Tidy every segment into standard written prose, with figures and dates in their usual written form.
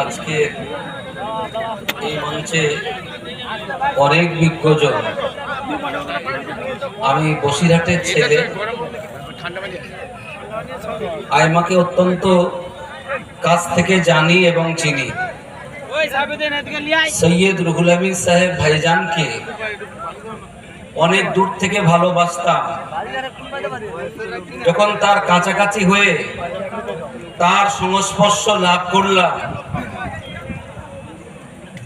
আজকে এই মঞ্চে অনেক বিজ্ঞজন, আমি বসিরহাটের ছেলে, আইমাকে অত্যন্ত কাছ থেকে জানি এবং চিনি। সৈয়দ রুহুল আমিন সাহেব ভাইজানকে অনেক দূর থেকে ভালোবাসতাম। যখন তার কাছাকাছি হয়ে তার সংস্পর্শ লাভ করলাম,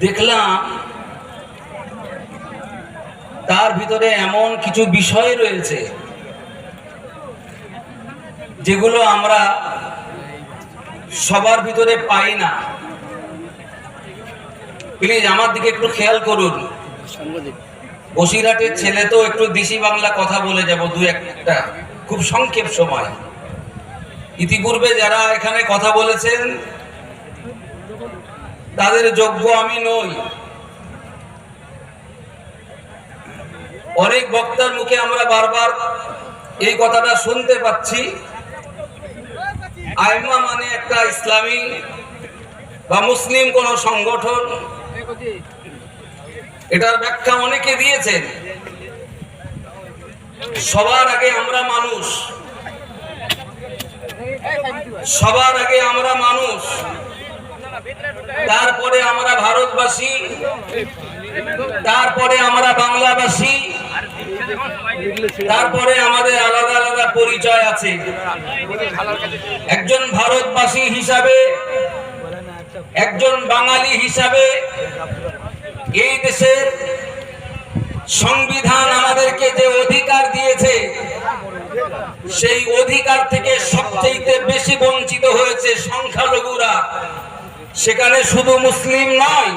দেখলাম তার ভিতরে এমন কিছু বিষয় রয়েছে যেগুলো আমরা সবার ভিতরে পাই না। প্লিজ আমার দিকে একটু খেয়াল করুন। বসিরহাটের ছেলে তো একটু দেশি বাংলা কথা বলে যাব দু একটা, খুব সংক্ষেপ সময়। ইতিপূর্বে যারা এখানে কথা বলেছেন তাদের যোগ্য আমি নই। অনেক বক্তার মুখে আমরা বারবার এই কথাটা শুনতে পাচ্ছি, আইমা মানে একটা ইসলামী বা মুসলিম কোন সংগঠন। এটার ব্যাখ্যা অনেকে দিয়েছেন। সবার আগে আমরা মানুষ, সবার আগে আমরা মানুষ, তারপরে আমরা ভারতবাসী, তারপরে আমরা বাংলাভাষী, তারপরে আমাদের আলাদা আলাদা পরিচয় আছে। একজন ভারতবাসী হিসাবে, একজন বাঙালি হিসাবে এই দেশের সংবিধান আমাদেরকে যে অধিকার দিয়েছে, সেই অধিকার থেকে সবচেয়ে বেশি বঞ্চিত হয়েছে সংখ্যালঘুরা। সেখানে শুধু মুসলিম নয়,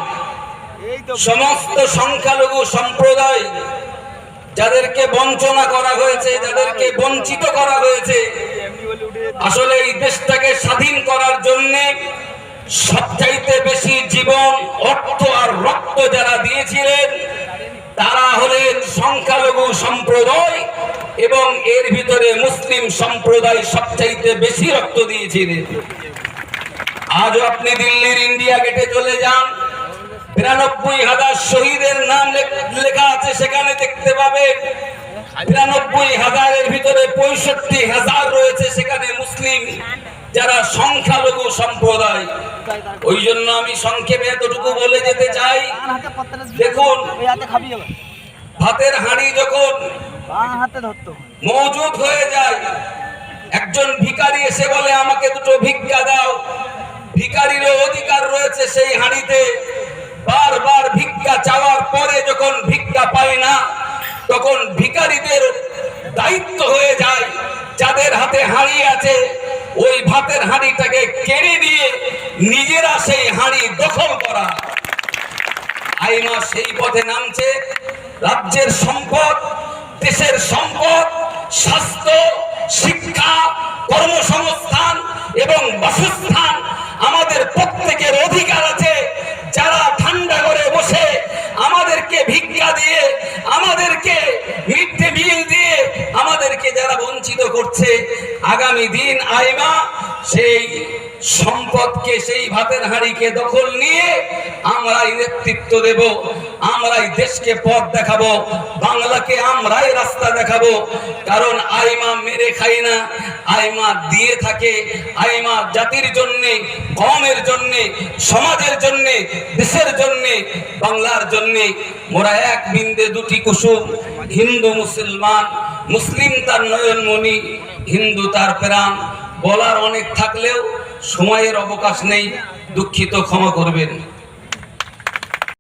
সমস্ত সংখ্যালঘু সম্প্রদায় যাদেরকে বঞ্চনা করা হয়েছে, যাদেরকে বঞ্চিত করা হয়েছে। আসলে এই দেশটাকে স্বাধীন করার জন্য সবচাইতে বেশি জীবন, অর্থ আর রক্ত যারা দিয়েছিলেন তারা হলেন সংখ্যালঘু সম্প্রদায়, এবং এর ভিতরে মুসলিম সম্প্রদায় সবচাইতে বেশি রক্ত দিয়েছিলেন। আজও আপনি দিল্লির ইন্ডিয়া গেটে চলে যান, ৯২,০০০ শহীদের নাম লেখা আছে, সেখানে দেখতে পাবেন ৯২,০০০-এর ভিতরে ৬৫,০০০ রয়েছে সেখানে মুসলিম, যারা সংখ্যালঘু সম্প্রদায়। ওই জন্য আমি সংক্ষেপে এতটুকু বলে যেতে চাই, দেখুন ভাতের হাঁড়ি যখন মজুদ হয়ে যায়, একজন ভিখারি এসে বলে আমাকে দুটো ভিক্ষা দাও, ভিখারিরও অধিকার রয়েছে সেই হাঁড়িতে। বারবার ভিক্ষা চাওয়ার পরে যখন ভিক্ষা পায় না, তখন ভিখারিদের দায়িত্ব হয়ে যায় যাদের হাতে হাঁড়ি আছে ওই ভাতের হাঁড়িটাকে কেড়ে নিয়ে নিজেরা সেই হাঁড়ি দখল করা। আইমা সেই পথে নামছে। রাজ্যের সম্পদ, দেশের সম্পদ, স্বাস্থ্য, শিক্ষা, কর্মসংস্থান এবং বাসস্থান আমাদের প্রত্যেকের অধিকার আছে। যারা ঠান্ডা করে বসে আমাদেরকে ভিক্ষা দিয়ে, আমাদেরকে মিড ডে মিল দিয়ে আমাদেরকে যারা বঞ্চিত করছে, আগামী দিন আইমা সেই সম্পদকে, সেই ভাতের হাঁড়িকে দখল নিয়ে আমরাই নেতৃত্ব দেব, আমরাই দেশকে পথ দেখাবো, বাংলাকে আমরাই রাস্তা দেখাবো। কারণ আইমা মেরে খাই না, আইমা দিয়ে থাকে। আইমা জাতির জন্যে, কওমের জন্যে, সমাজের জন্যে, দেশের জন্যে, বাংলার জন্যে। মোরা এক বিন্দে দুটি কুসুম, হিন্দু মুসলমান, মুসলিম তার নয়নমণি, হিন্দু তার প্রাণ। বলার অনেক থাকলেও সময়ের অবকাশ নেই, দুঃখিত, ক্ষমা করবেন।